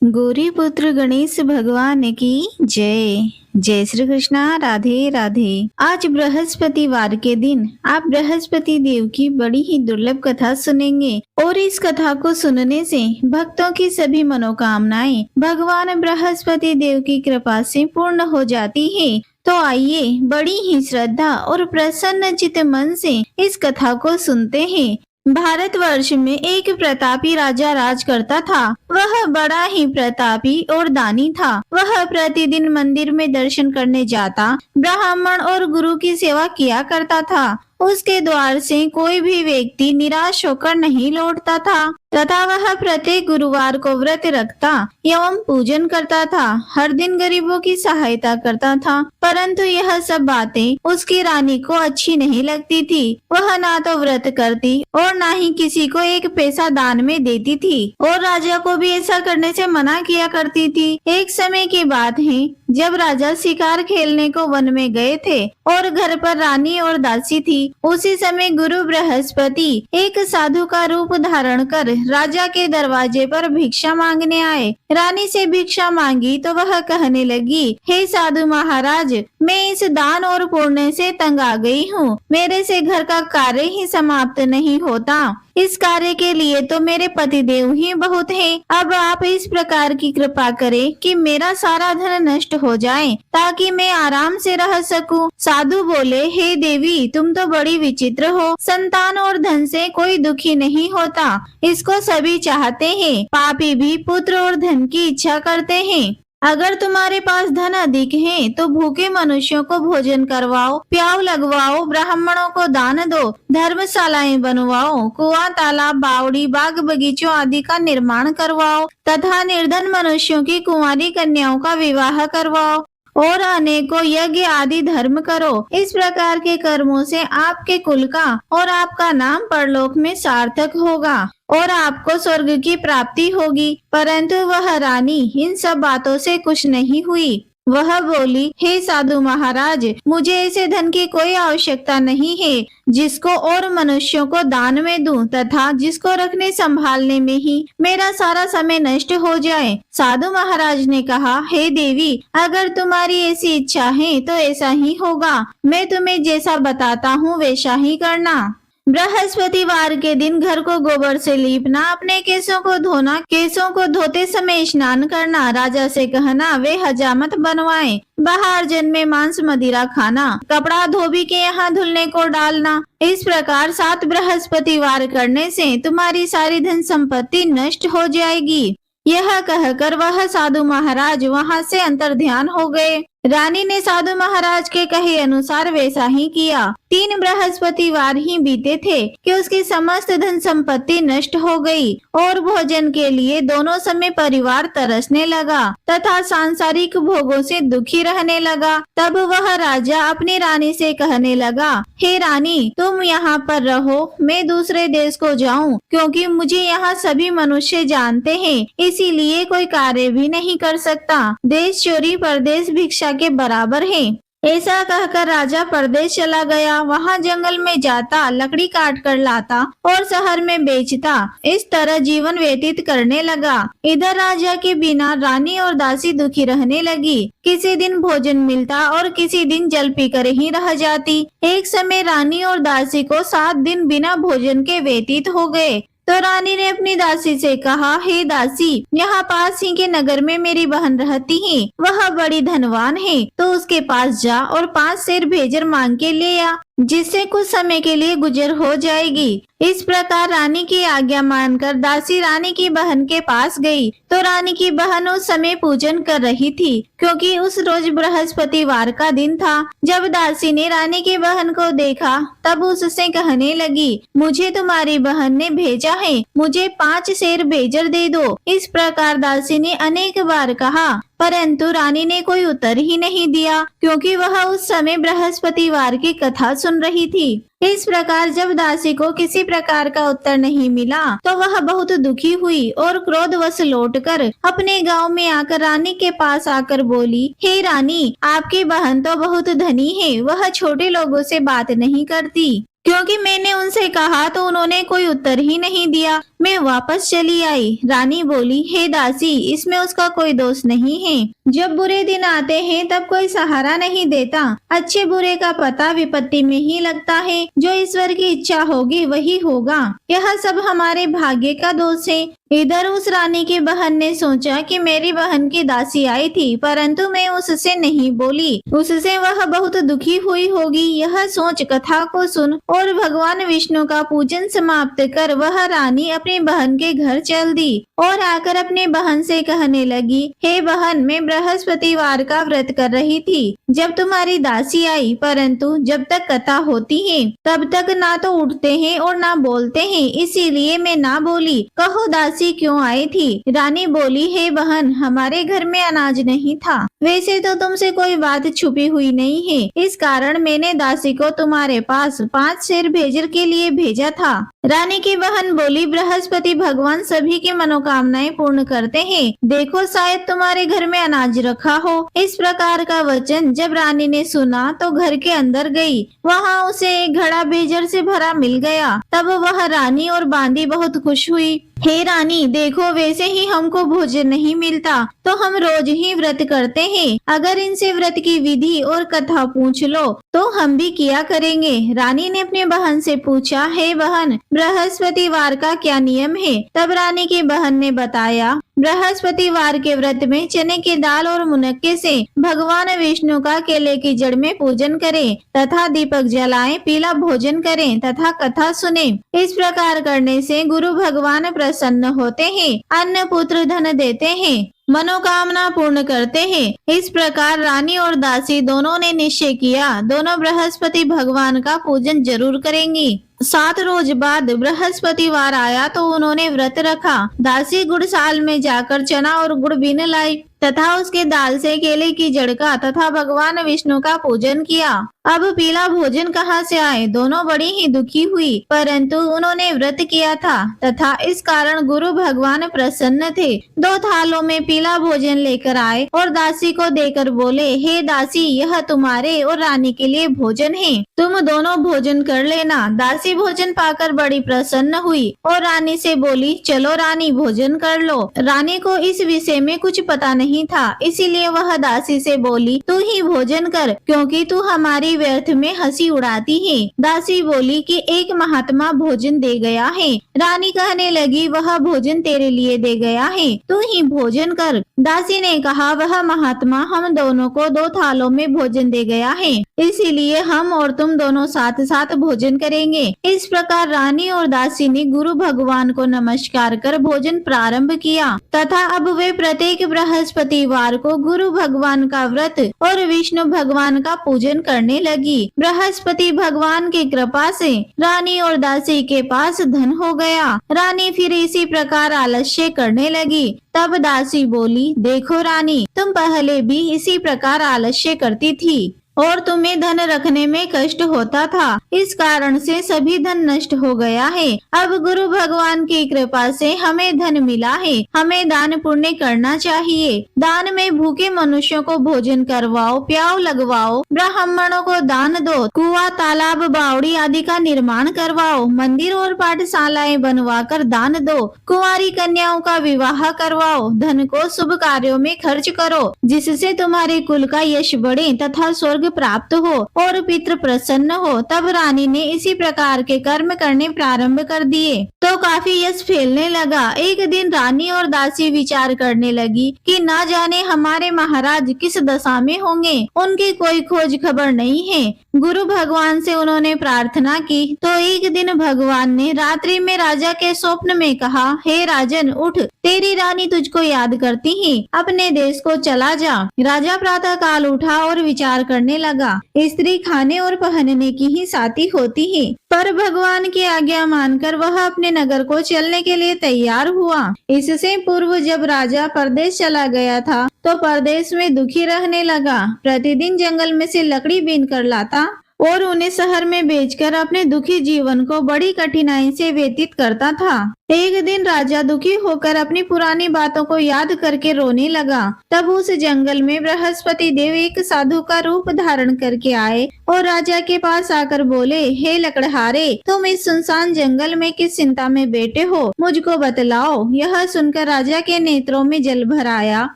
गौरी पुत्र गणेश भगवान की जय। जय श्री कृष्णा। राधे राधे। आज बृहस्पतिवार के दिन आप बृहस्पति देव की बड़ी ही दुर्लभ कथा सुनेंगे और इस कथा को सुनने से भक्तों की सभी मनोकामनाएं भगवान बृहस्पति देव की कृपा से पूर्ण हो जाती है। तो आइए बड़ी ही श्रद्धा और प्रसन्न चित्त मन से इस कथा को सुनते हैं। भारतवर्ष में एक प्रतापी राजा राज करता था। वह बड़ा ही प्रतापी और दानी था। वह प्रतिदिन मंदिर में दर्शन करने जाता, ब्राह्मण और गुरु की सेवा किया करता था। उसके द्वार से कोई भी व्यक्ति निराश होकर नहीं लौटता था तथा वह प्रत्येक गुरुवार को व्रत रखता एवं पूजन करता था। हर दिन गरीबों की सहायता करता था, परंतु यह सब बातें उसकी रानी को अच्छी नहीं लगती थी। वह ना तो व्रत करती और ना ही किसी को एक पैसा दान में देती थी और राजा को भी ऐसा करने से मना किया करती थी। एक समय की बात है जब राजा शिकार खेलने को वन में गए थे और घर पर रानी और दासी थी। उसी समय गुरु बृहस्पति एक साधु का रूप धारण कर राजा के दरवाजे पर भिक्षा मांगने आए। रानी से भिक्षा मांगी तो वह कहने लगी, हे साधु महाराज, मैं इस दान और पुण्य से तंग आ गई हूँ। मेरे से घर का कार्य ही समाप्त नहीं होता। इस कार्य के लिए तो मेरे पतिदेव ही बहुत हैं। अब आप इस प्रकार की कृपा करें कि मेरा सारा धन नष्ट हो जाए ताकि मैं आराम से रह सकूं। साधु बोले, हे देवी, तुम तो बड़ी विचित्र हो। संतान और धन से कोई दुखी नहीं होता, इसको सभी चाहते हैं। पापी भी पुत्र और धन की इच्छा करते हैं। अगर तुम्हारे पास धन अधिक है तो भूखे मनुष्यों को भोजन करवाओ, प्याव लगवाओ, ब्राह्मणों को दान दो, धर्मशालाएं बनवाओ, कुआं, तालाब, बावड़ी, बाग बगीचों आदि का निर्माण करवाओ तथा निर्धन मनुष्यों की कुंवारी कन्याओं का विवाह करवाओ और अनेकों यज्ञ आदि धर्म करो। इस प्रकार के कर्मों से आपके कुल का और आपका नाम परलोक में सार्थक होगा और आपको स्वर्ग की प्राप्ति होगी। परंतु वह रानी इन सब बातों से खुश नहीं हुई। वह बोली, हे साधु महाराज, मुझे ऐसे धन की कोई आवश्यकता नहीं है जिसको और मनुष्यों को दान में दूं तथा जिसको रखने संभालने में ही मेरा सारा समय नष्ट हो जाए। साधु महाराज ने कहा, हे देवी, अगर तुम्हारी ऐसी इच्छा है तो ऐसा ही होगा। मैं तुम्हें जैसा बताता हूँ वैसा ही करना। बृहस्पतिवार के दिन घर को गोबर से लीपना, अपने केसों को धोना, केसों को धोते समय स्नान करना, राजा से कहना वे हजामत बनवाएं, बाहर जन्मे मांस मदिरा खाना, कपड़ा धोबी के यहाँ धुलने को डालना। इस प्रकार 7 बृहस्पतिवार करने से तुम्हारी सारी धन संपत्ति नष्ट हो जाएगी। यह कहकर वह साधु महाराज वहाँ से अंतर्ध्यान हो गए। रानी ने साधु महाराज के कहे अनुसार वैसा ही किया। 3 बृहस्पतिवार ही बीते थे कि उसकी समस्त धन संपत्ति नष्ट हो गई और भोजन के लिए दोनों समय परिवार तरसने लगा तथा सांसारिक भोगों से दुखी रहने लगा। तब वह राजा अपनी रानी से कहने लगा, हे रानी, तुम यहाँ पर रहो, मैं दूसरे देश को जाऊँ, क्योंकि मुझे यहाँ सभी मनुष्य जानते हैं, इसीलिए कोई कार्य भी नहीं कर सकता। देश चोरी परदेश भिक्षा के बराबर है। ऐसा कहकर राजा परदेश चला गया। वहाँ जंगल में जाता, लकड़ी काट कर लाता और शहर में बेचता। इस तरह जीवन व्यतीत करने लगा। इधर राजा के बिना रानी और दासी दुखी रहने लगी। किसी दिन भोजन मिलता और किसी दिन जल पीकर ही रह जाती। एक समय रानी और दासी को 7 दिन बिना भोजन के व्यतीत हो गए। तो रानी ने अपनी दासी से कहा, हे दासी, यहाँ पास ही के नगर में मेरी बहन रहती है, वह बड़ी धनवान है, तो उसके पास जा और 5 सेर भेजर मांग के ले आ, जिससे कुछ समय के लिए गुजर हो जाएगी। इस प्रकार रानी की आज्ञा मानकर दासी रानी की बहन के पास गई। तो रानी की बहन उस समय पूजन कर रही थी, क्योंकि उस रोज बृहस्पतिवार का दिन था। जब दासी ने रानी की बहन को देखा तब उससे कहने लगी, मुझे तुम्हारी बहन ने भेजा है, मुझे 5 सेर भेजर दे दो। इस प्रकार दासी ने अनेक बार कहा, परंतु रानी ने कोई उत्तर ही नहीं दिया, क्योंकि वह उस समय बृहस्पतिवार की कथा सुन रही थी। इस प्रकार जब दासी को किसी प्रकार का उत्तर नहीं मिला तो वह बहुत दुखी हुई और क्रोधवश लौटकर अपने गांव में आकर रानी के पास आकर बोली, हे रानी, आपकी बहन तो बहुत धनी है, वह छोटे लोगों से बात नहीं करती। क्योंकि मैंने उनसे कहा तो उन्होंने कोई उत्तर ही नहीं दिया। मैं वापस चली आई। रानी बोली, हे दासी, इसमें उसका कोई दोष नहीं है। जब बुरे दिन आते हैं तब कोई सहारा नहीं देता। अच्छे बुरे का पता विपत्ति में ही लगता है। जो ईश्वर की इच्छा होगी वही होगा। यह सब हमारे भाग्य का दोष है। इधर उस रानी की बहन ने सोचा कि मेरी बहन की दासी आई थी, परंतु मैं उससे नहीं बोली। उससे वह बहुत दुखी हुई होगी। यह सोच कथा को सुन और भगवान विष्णु का पूजन समाप्त कर वह रानी अपनी बहन के घर चल दी और आकर अपनी बहन से कहने लगी, हे बहन, मैं बृहस्पतिवार का व्रत कर रही थी जब तुम्हारी दासी आई, परंतु जब तक कथा होती है तब तक ना तो उठते हैं और ना बोलते हैं, इसीलिए मैं ना बोली। कहो दासी क्यों आई थी? रानी बोली, हे बहन, हमारे घर में अनाज नहीं था। वैसे तो तुमसे कोई बात छुपी हुई नहीं है, इस कारण मैंने दासी को तुम्हारे पास 5 शेर भेजर के लिए भेजा था। रानी की बहन बोली, बृहस्पति भगवान सभी की मनोकामनाएं पूर्ण करते हैं। देखो, शायद तुम्हारे घर में अनाज रखा हो। इस प्रकार का वचन जब रानी ने सुना तो घर के अंदर गई। वहाँ उसे एक घड़ा भेजर से भरा मिल गया। तब वह रानी और बांदी बहुत खुश हुई। हे रानी, देखो, वैसे ही हमको भोजन नहीं मिलता तो हम रोज ही व्रत करते हैं। अगर इनसे व्रत की विधि और कथा पूछ लो तो हम भी किया करेंगे। रानी ने अपने बहन से पूछा, हे बहन, बृहस्पतिवार का क्या नियम है? तब रानी की बहन ने बताया, बृहस्पतिवार के व्रत में चने की दाल और मुनक्के से भगवान विष्णु का केले की जड़ में पूजन करें तथा दीपक जलाएं, पीला भोजन करें तथा कथा सुने। इस प्रकार करने से गुरु भगवान प्रसन्न होते हैं, अन्न पुत्र धन देते हैं, मनोकामना पूर्ण करते हैं। इस प्रकार रानी और दासी दोनों ने निश्चय किया, दोनों बृहस्पति भगवान का पूजन जरूर करेंगी। 7 रोज बाद बृहस्पतिवार आया तो उन्होंने व्रत रखा। दासी गुड़साल में जाकर चना और गुड़ बीन लाई तथा उसके दाल से केले की जड़ का तथा भगवान विष्णु का पूजन किया। अब पीला भोजन कहाँ से आए? दोनों बड़ी ही दुखी हुई, परंतु उन्होंने व्रत किया था तथा इस कारण गुरु भगवान प्रसन्न थे। 2 थालों में पीला भोजन लेकर आए और दासी को देकर बोले, हे दासी, यह तुम्हारे और रानी के लिए भोजन है, तुम दोनों भोजन कर लेना। दासी भोजन पाकर बड़ी प्रसन्न हुई और रानी से बोली, चलो रानी, भोजन कर लो। रानी को इस विषय में कुछ पता नहीं था, इसीलिए वह दासी से बोली, तू ही भोजन कर, क्योंकि तू हमारी व्यर्थ में हंसी उड़ाती है। दासी बोली कि एक महात्मा भोजन दे गया है। रानी कहने लगी, वह भोजन तेरे लिए दे गया है, तू ही भोजन कर। दासी ने कहा, वह महात्मा हम दोनों को 2 थालों में भोजन दे गया है, इसीलिए हम और तुम दोनों साथ साथ भोजन करेंगे। इस प्रकार रानी और दासी ने गुरु भगवान को नमस्कार कर भोजन प्रारंभ किया तथा अब वे प्रत्येक बृहस्पतिवार को गुरु भगवान का व्रत और विष्णु भगवान का पूजन करने लगी। बृहस्पति भगवान की कृपा से रानी और दासी के पास धन हो गया। रानी फिर इसी प्रकार आलस्य करने लगी। तब दासी बोली, देखो रानी, तुम पहले भी इसी प्रकार आलस्य करती थी और तुम्हें धन रखने में कष्ट होता था, इस कारण से सभी धन नष्ट हो गया है। अब गुरु भगवान की कृपा से हमें धन मिला है, हमें दान पुण्य करना चाहिए। दान में भूखे मनुष्यों को भोजन करवाओ, प्याव लगवाओ, ब्राह्मणों को दान दो, कुआं, तालाब, बावड़ी आदि का निर्माण करवाओ, मंदिर और पाठशालाएं बनवा कर दान दो, कुंवारी कन्याओं का विवाह करवाओ, धन को शुभ कार्यों में खर्च करो, जिससे तुम्हारे कुल का यश बढ़े तथा स्वर्ग प्राप्त हो और पितृ प्रसन्न हो। तब रानी ने इसी प्रकार के कर्म करने प्रारंभ कर दिए तो काफी यश फैलने लगा। एक दिन रानी और दासी विचार करने लगी कि ना जाने हमारे महाराज किस दशा में होंगे, उनकी कोई खोज खबर नहीं है। गुरु भगवान से उन्होंने प्रार्थना की तो एक दिन भगवान ने रात्रि में राजा के स्वप्न में कहा, हे राजन, उठ, तेरी रानी तुझको याद करती है, अपने देश को चला जा। राजा प्रातः काल उठा और विचार करने लगा। स्त्री खाने और पहनने की ही साथी होती है, पर भगवान की आज्ञा मानकर वह अपने नगर को चलने के लिए तैयार हुआ। इससे पूर्व जब राजा परदेश चला गया था तो परदेश में दुखी रहने लगा। प्रतिदिन जंगल में से लकड़ी बीन कर लाता और उन्हें शहर में बेचकर अपने दुखी जीवन को बड़ी कठिनाई से व्यतीत करता था। एक दिन राजा दुखी होकर अपनी पुरानी बातों को याद करके रोने लगा। तब उस जंगल में बृहस्पति देव एक साधु का रूप धारण करके आए और राजा के पास आकर बोले, हे लकड़हारे, तुम इस सुनसान जंगल में किस चिंता में बैठे हो, मुझको बतलाओ। यह सुनकर राजा के नेत्रों में जल भर आया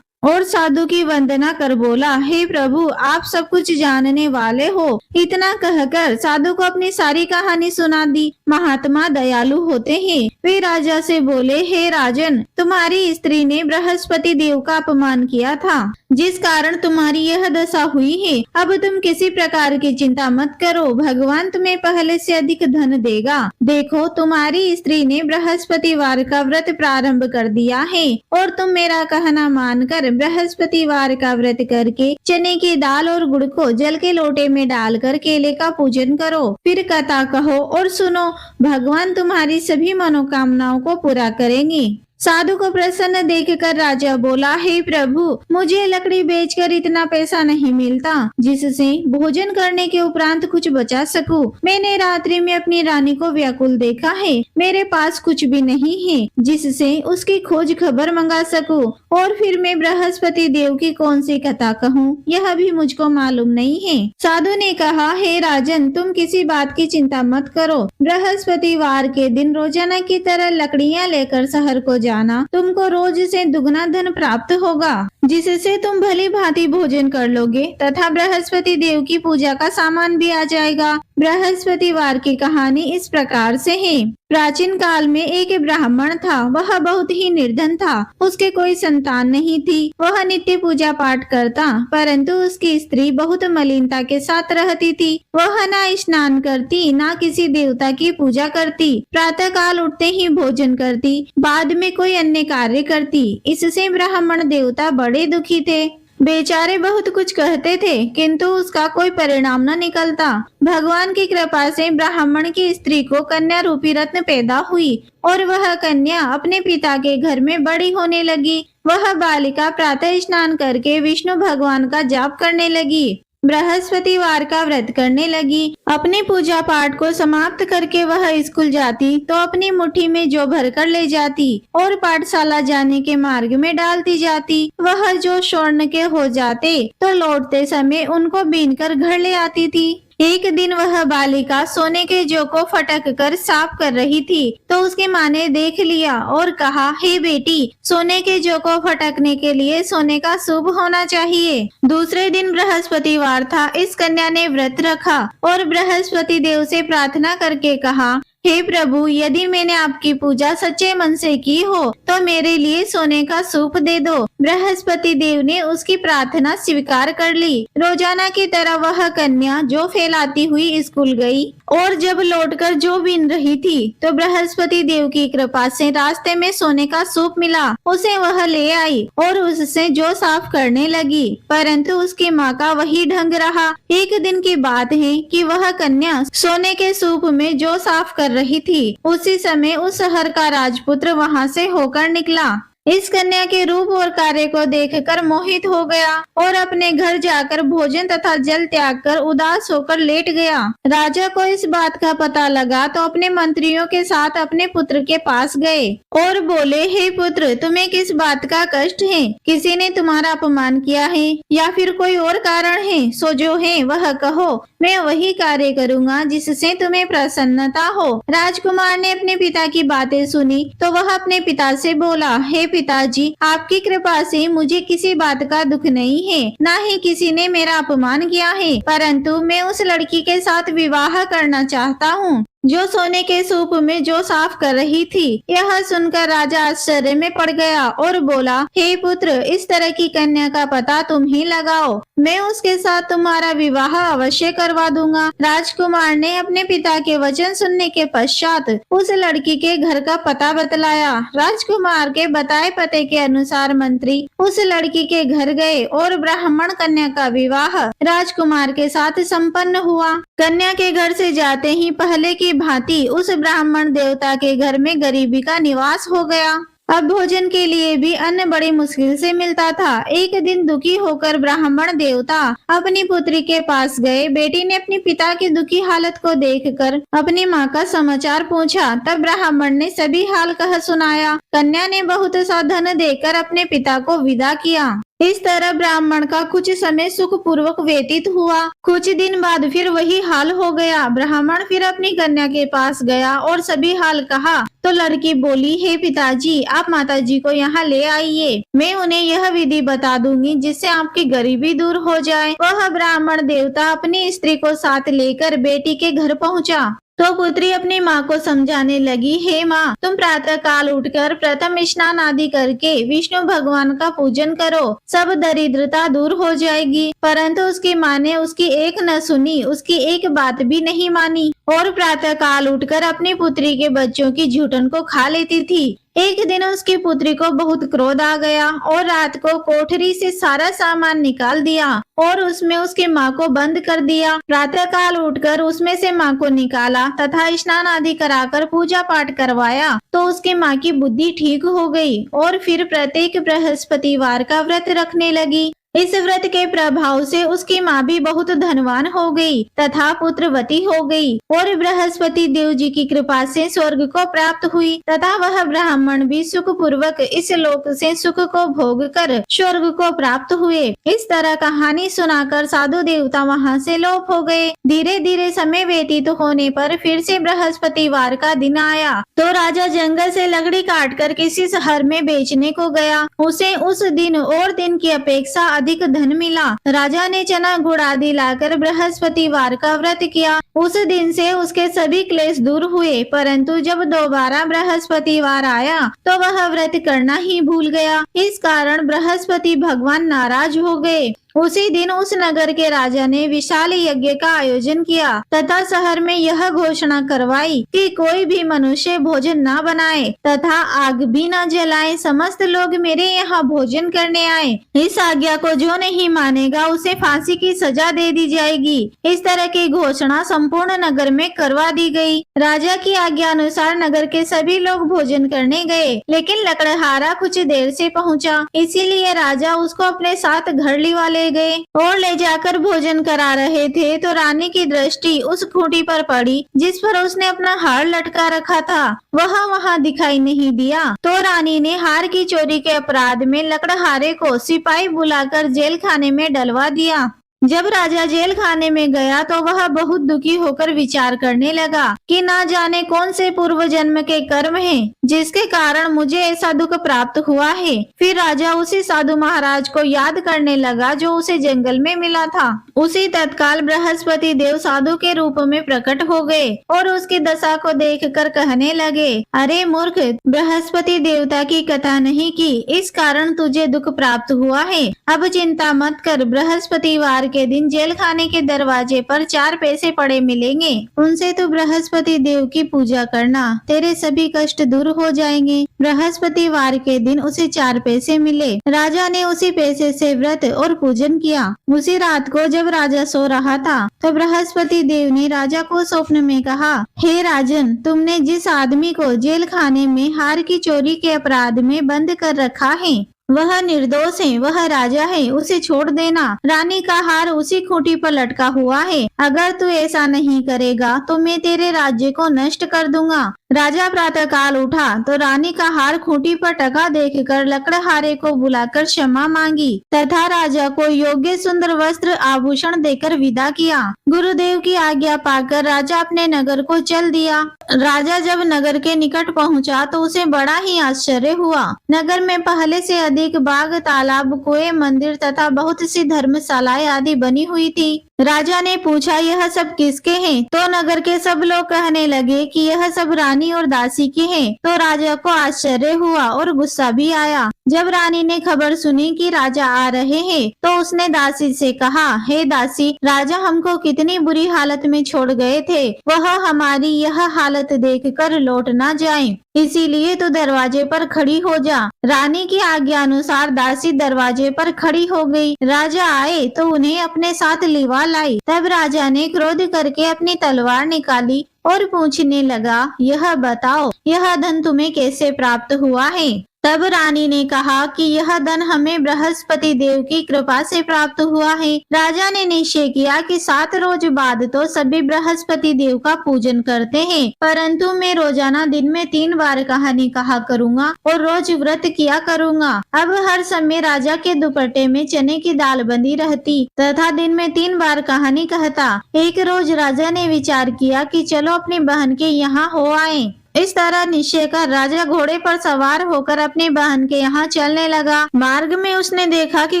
और साधु की वंदना कर बोला, हे प्रभु, आप सब कुछ जानने वाले हो। इतना कहकर साधु को अपनी सारी कहानी सुना दी। महात्मा दयालु होते हैं। वे राजा से बोले, हे राजन, तुम्हारी स्त्री ने बृहस्पति देव का अपमान किया था, जिस कारण तुम्हारी यह दशा हुई है। अब तुम किसी प्रकार की चिंता मत करो, भगवान तुम्हें पहले से अधिक धन देगा। देखो, तुम्हारी स्त्री ने बृहस्पतिवार का व्रत प्रारंभ कर दिया है और तुम मेरा कहना मानकर बृहस्पतिवार का व्रत करके चने की दाल और गुड़ को जल के लोटे में डालकर केले का पूजन करो। फिर कथा कहो और सुनो, भगवान तुम्हारी सभी मनोकामनाओं को पूरा करेंगे। साधु को प्रसन्न देखकर राजा बोला, हे प्रभु, मुझे लकड़ी बेचकर इतना पैसा नहीं मिलता जिससे भोजन करने के उपरांत कुछ बचा सकूं। मैंने रात्रि में अपनी रानी को व्याकुल देखा है। मेरे पास कुछ भी नहीं है जिससे उसकी खोज खबर मंगा सकूं। और फिर मैं बृहस्पति देव की कौन सी कथा कहूँ, यह भी मुझको मालूम नहीं है। साधु ने कहा, हे राजन, तुम किसी बात की चिंता मत करो। बृहस्पतिवार के दिन रोजाना की तरह लकड़ियाँ लेकर शहर को जाना। तुमको रोज से दुगना धन प्राप्त होगा, जिससे तुम भली भांति भोजन कर लोगे तथा बृहस्पति देव की पूजा का सामान भी आ जाएगा। बृहस्पतिवार की कहानी इस प्रकार से है। प्राचीन काल में एक ब्राह्मण था। वह बहुत ही निर्धन था। उसके कोई संतान नहीं थी। वह नित्य पूजा पाठ करता, परंतु उसकी स्त्री बहुत मलिनता के साथ रहती थी। वह ना स्नान करती, ना किसी देवता की पूजा करती। प्रातः काल उठते ही भोजन करती, बाद में कोई अन्य कार्य करती। इससे ब्राह्मण देवता बड़े दुखी थे। बेचारे बहुत कुछ कहते थे, किंतु उसका कोई परिणाम न निकलता। भगवान की कृपा से ब्राह्मण की स्त्री को कन्या रूपी रत्न पैदा हुई और वह कन्या अपने पिता के घर में बड़ी होने लगी। वह बालिका प्रातः स्नान करके विष्णु भगवान का जाप करने लगी, बृहस्पतिवार का व्रत करने लगी। अपनी पूजा पाठ को समाप्त करके वह स्कूल जाती तो अपनी मुट्ठी में जौ भरकर ले जाती और पाठशाला जाने के मार्ग में डालती जाती। वह जो स्वर्ण के हो जाते तो लौटते समय उनको बीनकर घर ले आती थी। एक दिन वह बालिका सोने के जौ को फटक कर साफ कर रही थी तो उसकी माँ ने देख लिया और कहा, हे बेटी, सोने के जौ को फटकने के लिए सोने का शुभ होना चाहिए। दूसरे दिन बृहस्पतिवार था। इस कन्या ने व्रत रखा और बृहस्पति देव से प्रार्थना करके कहा, हे प्रभु, यदि मैंने आपकी पूजा सच्चे मन से की हो तो मेरे लिए सोने का सूप दे दो। बृहस्पति देव ने उसकी प्रार्थना स्वीकार कर ली। रोजाना की तरह वह कन्या जो फैलाती हुई स्कूल गई और जब लौटकर जो बीन रही थी तो बृहस्पति देव की कृपा से रास्ते में सोने का सूप मिला। उसे वह ले आई और उससे जो साफ करने लगी, परंतु उसकी माँ का वही ढंग रहा। एक दिन की बात है कि वह कन्या सोने के सूप में जो साफ कर रही थी, उसी समय उस शहर का राजपुत्र वहां से होकर निकला। इस कन्या के रूप और कार्य को देखकर मोहित हो गया और अपने घर जाकर भोजन तथा जल त्याग कर उदास होकर लेट गया। राजा को इस बात का पता लगा तो अपने मंत्रियों के साथ अपने पुत्र के पास गए और बोले, हे पुत्र, तुम्हें किस बात का कष्ट है? किसी ने तुम्हारा अपमान किया है या फिर कोई और कारण है? सो जो है वह कहो, मैं वही कार्य करूँगा जिससे तुम्हें प्रसन्नता हो। राजकुमार ने अपने पिता की बातें सुनी तो वह अपने पिता से बोला, हे पिताजी, आपकी कृपा से मुझे किसी बात का दुख नहीं है, ना ही किसी ने मेरा अपमान किया है, परंतु मैं उस लड़की के साथ विवाह करना चाहता हूँ जो सोने के सूप में जो साफ कर रही थी। यह सुनकर राजा आश्चर्य में पड़ गया और बोला, हे पुत्र, इस तरह की कन्या का पता तुम ही लगाओ, मैं उसके साथ तुम्हारा विवाह अवश्य करवा दूंगा। राजकुमार ने अपने पिता के वचन सुनने के पश्चात उस लड़की के घर का पता बतलाया। राजकुमार के बताए पते के अनुसार मंत्री उस लड़की के घर गए और ब्राह्मण कन्या का विवाह राजकुमार के साथ संपन्न हुआ। कन्या के घर से जाते ही पहले की भांति उस ब्राह्मण देवता के घर में गरीबी का निवास हो गया। अब भोजन के लिए भी अन्न बड़ी मुश्किल से मिलता था। एक दिन दुखी होकर ब्राह्मण देवता अपनी पुत्री के पास गए। बेटी ने अपने पिता की दुखी हालत को देखकर अपनी माँ का समाचार पूछा। तब ब्राह्मण ने सभी हाल कह सुनाया। कन्या ने बहुत सा धन देकर अपने पिता को विदा किया। इस तरह ब्राह्मण का कुछ समय सुख पूर्वक व्यतीत हुआ। कुछ दिन बाद फिर वही हाल हो गया। ब्राह्मण फिर अपनी कन्या के पास गया और सभी हाल कहा तो लड़की बोली, हे पिताजी, आप माताजी को यहाँ ले आइए, मैं उन्हें यह विधि बता दूंगी जिससे आपकी गरीबी दूर हो जाए। वह ब्राह्मण देवता अपनी स्त्री को साथ लेकर बेटी के घर पहुँचा तो पुत्री अपनी माँ को समझाने लगी, हे माँ, तुम प्रातः काल उठकर प्रथम स्नान आदि करके विष्णु भगवान का पूजन करो, सब दरिद्रता दूर हो जाएगी। परंतु उसकी माँ ने उसकी एक न सुनी, उसकी एक बात भी नहीं मानी और प्रातः काल उठकर अपनी पुत्री के बच्चों की झूठन को खा लेती थी। एक दिन उसकी पुत्री को बहुत क्रोध आ गया और रात को कोठरी से सारा सामान निकाल दिया और उसमें उसकी माँ को बंद कर दिया। प्रातः काल उठकर उसमें से माँ को निकाला तथा स्नान आदि कराकर पूजा पाठ करवाया तो उसकी माँ की बुद्धि ठीक हो गई और फिर प्रत्येक बृहस्पतिवार का व्रत रखने लगी। इस व्रत के प्रभाव से उसकी माँ भी बहुत धनवान हो गई तथा पुत्रवती हो गई और बृहस्पति देव जी की कृपा से स्वर्ग को प्राप्त हुई तथा वह ब्राह्मण भी सुख पूर्वक इस लोक से सुख को भोग कर स्वर्ग को प्राप्त हुए। इस तरह कहानी सुनाकर साधु देवता वहाँ से लोप हो गए। धीरे धीरे समय व्यतीत होने पर फिर से बृहस्पतिवार का दिन आया तो राजा जंगल से लकड़ी काट कर किसी शहर में बेचने को गया। उसे उस दिन और दिन की अपेक्षा अधिक धन मिला। राजा ने चना गुड़ आदि लाकर बृहस्पतिवार का व्रत किया। उस दिन से उसके सभी क्लेश दूर हुए। परंतु जब दोबारा बृहस्पतिवार आया तो वह व्रत करना ही भूल गया। इस कारण बृहस्पति भगवान नाराज हो गए। उसी दिन उस नगर के राजा ने विशाल यज्ञ का आयोजन किया तथा शहर में यह घोषणा करवाई कि कोई भी मनुष्य भोजन न बनाए तथा आग भी न जलाए। समस्त लोग मेरे यहाँ भोजन करने आए। इस आज्ञा को जो नहीं मानेगा उसे फांसी की सजा दे दी जाएगी। इस तरह की घोषणा संपूर्ण नगर में करवा दी गई। राजा की आज्ञा अनुसार नगर के सभी लोग भोजन करने गए, लेकिन लकड़हारा कुछ देर से पहुँचा, इसीलिए राजा उसको अपने साथ घर लिवा ले गए और ले जाकर भोजन करा रहे थे तो रानी की दृष्टि उस खूंटी पर पड़ी जिस पर उसने अपना हार लटका रखा था। वह वहाँ दिखाई नहीं दिया तो रानी ने हार की चोरी के अपराध में लकड़हारे को सिपाही बुलाकर जेल खाने में डलवा दिया। जब राजा जेल खाने में गया तो वह बहुत दुखी होकर विचार करने लगा कि ना जाने कौन से पूर्व जन्म के कर्म हैं जिसके कारण मुझे ऐसा दुख प्राप्त हुआ है। फिर राजा उसी साधु महाराज को याद करने लगा जो उसे जंगल में मिला था। उसी तत्काल बृहस्पति देव साधु के रूप में प्रकट हो गए और उसकी दशा को देखकर कहने लगे, अरे मूर्ख, बृहस्पति देवता की कथा नहीं की, इस कारण तुझे दुख प्राप्त हुआ है। अब चिंता मत कर, बृहस्पतिवार के दिन जेल खाने के दरवाजे पर 4 पैसे पड़े मिलेंगे, उनसे तू बृहस्पति देव की पूजा करना, तेरे सभी कष्ट दूर हो जाएंगे। बृहस्पतिवार के दिन उसे 4 पैसे मिले। राजा ने उसी पैसे से व्रत और पूजन किया। उसी रात को जब राजा सो रहा था तो बृहस्पति देव ने राजा को स्वप्न में कहा, हे राजन, तुमने जिस आदमी को जेल खाने में हार की चोरी के अपराध में बंद कर रखा है वह निर्दोष है, वह राजा है, उसे छोड़ देना। रानी का हार उसी खूंटी पर लटका हुआ है। अगर तू ऐसा नहीं करेगा तो मैं तेरे राज्य को नष्ट कर दूंगा। राजा प्रातः काल उठा तो रानी का हार खूंटी पर टका देखकर लकड़हारे को बुलाकर क्षमा मांगी तथा राजा को योग्य सुंदर वस्त्र आभूषण देकर विदा किया। गुरुदेव की आज्ञा पाकर राजा अपने नगर को चल दिया। राजा जब नगर के निकट पहुंचा तो उसे बड़ा ही आश्चर्य हुआ। नगर में पहले से अधिक बाग, तालाब, कुएं, मंदिर तथा बहुत सी धर्मशालाएं आदि बनी हुई थी। राजा ने पूछा, यह सब किसके हैं? तो नगर के सब लोग कहने लगे कि यह सब रानी और दासी के हैं। तो राजा को आश्चर्य हुआ और गुस्सा भी आया। जब रानी ने खबर सुनी कि राजा आ रहे हैं तो उसने दासी से कहा, हे दासी, राजा हमको कितनी बुरी हालत में छोड़ गए थे, वह हमारी यह हालत देखकर लौट ना जाए, इसीलिए तो दरवाजे पर खड़ी हो जा। रानी की आज्ञा अनुसार दासी दरवाजे पर खड़ी हो गई। राजा आए तो उन्हें अपने साथ लिवा लाई। तब राजा ने क्रोध करके अपनी तलवार निकाली और पूछने लगा, यह बताओ, यह धन तुम्हें कैसे प्राप्त हुआ है? तब रानी ने कहा कि यह धन हमें बृहस्पति देव की कृपा से प्राप्त हुआ है। राजा ने निश्चय किया कि 7 रोज बाद तो सभी बृहस्पति देव का पूजन करते हैं, परंतु मैं रोजाना दिन में 3 बार कहानी कहा करूँगा और रोज व्रत किया करूँगा। अब हर समय राजा के दुपट्टे में चने की दाल बंधी रहती तथा दिन में 3 बार कहानी कहता। एक रोज राजा ने विचार किया कि चलो अपनी बहन के यहाँ हो आए। इस तरह निश्चय कर राजा घोड़े पर सवार होकर अपनी बहन के यहाँ चलने लगा। मार्ग में उसने देखा कि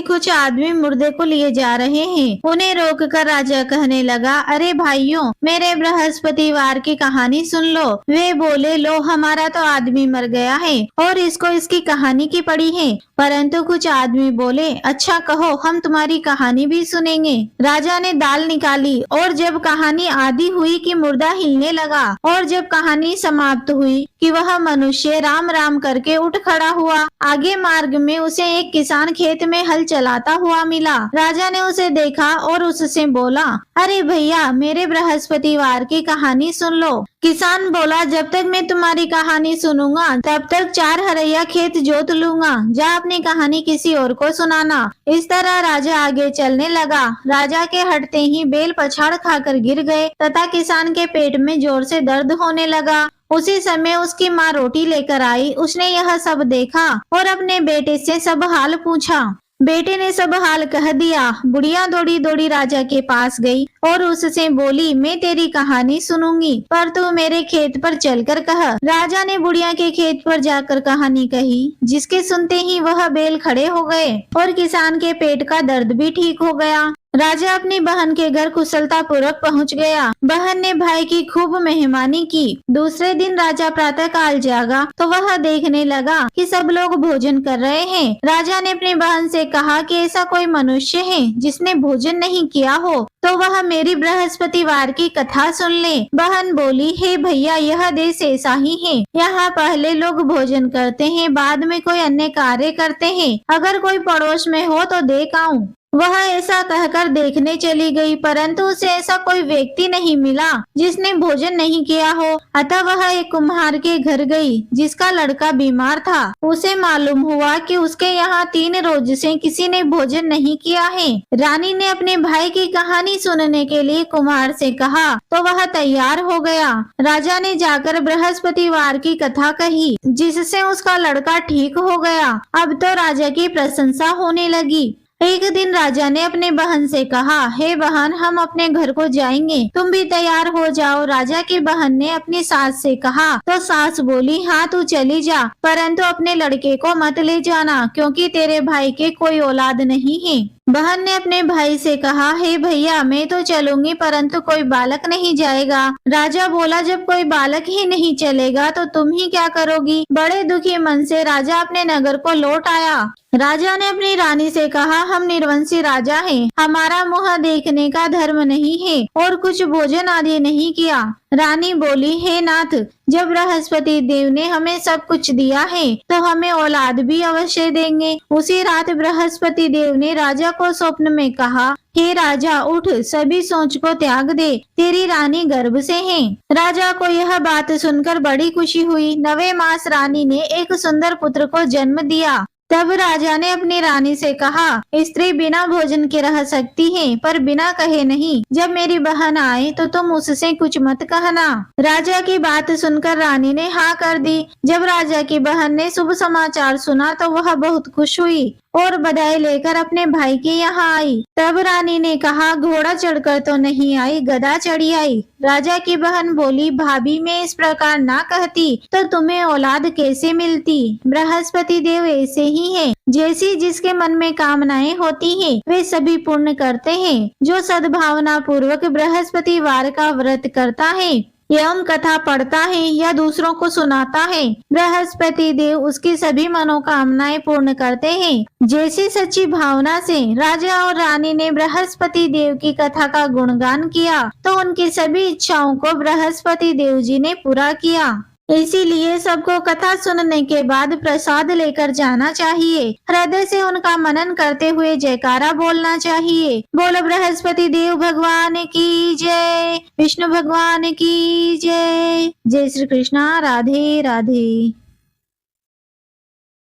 कुछ आदमी मुर्दे को लिए जा रहे हैं। उन्हें रोककर राजा कहने लगा, अरे भाइयों, मेरे बृहस्पतिवार की कहानी सुन लो। वे बोले, लो हमारा तो आदमी मर गया है और इसको इसकी कहानी की पड़ी है। परंतु कुछ आदमी बोले, अच्छा कहो, हम तुम्हारी कहानी भी सुनेंगे। राजा ने दाल निकाली और जब कहानी आधी हुई कि मुर्दा हिलने लगा और जब कहानी समाप्त हुई कि वह मनुष्य राम राम करके उठ खड़ा हुआ। आगे मार्ग में उसे एक किसान खेत में हल चलाता हुआ मिला। राजा ने उसे देखा और उससे बोला, अरे भैया, मेरे बृहस्पतिवार की कहानी सुन लो। किसान बोला, जब तक मैं तुम्हारी कहानी सुनूंगा तब तक 4 हरैया खेत जोत लूंगा। जा अपनी कहानी किसी और को सुनाना। इस तरह राजा आगे चलने लगा। राजा के हटते ही बैल पछाड़ खाकर गिर गए तथा किसान के पेट में जोर से दर्द होने लगा। उसी समय उसकी माँ रोटी लेकर आई। उसने यह सब देखा और अपने बेटे से सब हाल पूछा। बेटे ने सब हाल कह दिया। बुढ़िया दौड़ी दौड़ी राजा के पास गई और उससे बोली, मैं तेरी कहानी सुनूंगी, पर तू मेरे खेत पर चलकर कह। राजा ने बुढ़िया के खेत पर जाकर कहानी कही, जिसके सुनते ही वह बैल खड़े हो गए और किसान के पेट का दर्द भी ठीक हो गया। राजा अपनी बहन के घर कुशलता पूर्वक पहुँच गया। बहन ने भाई की खूब मेहमानी की। दूसरे दिन राजा प्रातः काल जागा तो वह देखने लगा कि सब लोग भोजन कर रहे हैं। राजा ने अपनी बहन से कहा कि ऐसा कोई मनुष्य है जिसने भोजन नहीं किया हो तो वह मेरी बृहस्पतिवार की कथा सुन ले। बहन बोली, हे भैया, यह देश ऐसा ही है। यहाँ पहले लोग भोजन करते हैं, बाद में कोई अन्य कार्य करते हैं। अगर कोई पड़ोस में हो तो देख आऊं। वह ऐसा कहकर देखने चली गई, परंतु उसे ऐसा कोई व्यक्ति नहीं मिला जिसने भोजन नहीं किया हो। अतः वह एक कुम्हार के घर गई जिसका लड़का बीमार था। उसे मालूम हुआ कि उसके यहाँ 3 रोज से किसी ने भोजन नहीं किया है। रानी ने अपने भाई की कहानी सुनने के लिए कुम्हार से कहा तो वह तैयार हो गया। राजा ने जाकर बृहस्पतिवार की कथा कही, जिससे उसका लड़का ठीक हो गया। अब तो राजा की प्रशंसा होने लगी। एक दिन राजा ने अपने बहन से कहा, हे बहन, हम अपने घर को जाएंगे, तुम भी तैयार हो जाओ। राजा की बहन ने अपनी सास से कहा तो सास बोली, हाँ तू चली जा, परंतु अपने लड़के को मत ले जाना, क्योंकि तेरे भाई के कोई औलाद नहीं है। बहन ने अपने भाई से कहा, हे भैया, मैं तो चलूंगी, परंतु कोई बालक नहीं जाएगा। राजा बोला, जब कोई बालक ही नहीं चलेगा तो तुम ही क्या करोगी। बड़े दुखी मन से राजा अपने नगर को लौट आया। राजा ने अपनी रानी से कहा, हम निर्वंशी राजा हैं, हमारा मुँह देखने का धर्म नहीं है और कुछ भोजन आदि नहीं किया। रानी बोली, हे नाथ, जब बृहस्पति देव ने हमें सब कुछ दिया है तो हमें औलाद भी अवश्य देंगे। उसी रात बृहस्पति देव ने राजा को स्वप्न में कहा, हे राजा, उठ, सभी सोच को त्याग दे, तेरी रानी गर्भ से है। राजा को यह बात सुनकर बड़ी खुशी हुई। 9वें मास रानी ने एक सुंदर पुत्र को जन्म दिया। तब राजा ने अपनी रानी से कहा, स्त्री बिना भोजन के रह सकती है, पर बिना कहे नहीं। जब मेरी बहन आए तो तुम उससे कुछ मत कहना। राजा की बात सुनकर रानी ने हाँ कर दी। जब राजा की बहन ने शुभ समाचार सुना तो वह बहुत खुश हुई और बधाई लेकर अपने भाई के यहाँ आई। तब रानी ने कहा, घोड़ा चढ़कर तो नहीं आई, गधा चढ़ी आई। राजा की बहन बोली, भाभी, मैं इस प्रकार ना कहती तो तुम्हें औलाद कैसे मिलती। बृहस्पति देव ऐसे ही है, जैसी जिसके मन में कामनाएं होती है वे सभी पूर्ण करते हैं। जो सद्भावना पूर्वक बृहस्पतिवार का व्रत करता है एवं कथा पढ़ता है या दूसरों को सुनाता है, बृहस्पति देव उसकी सभी मनोकामनाएं पूर्ण करते हैं। जैसी सच्ची भावना से राजा और रानी ने बृहस्पति देव की कथा का गुणगान किया तो उनकी सभी इच्छाओं को बृहस्पति देव जी ने पूरा किया। इसीलिए सबको कथा सुनने के बाद प्रसाद लेकर जाना चाहिए। हृदय से उनका मनन करते हुए जयकारा बोलना चाहिए। बोलो बृहस्पति देव भगवान की जय, विष्णु भगवान की जय। जय श्री कृष्णा। राधे राधे।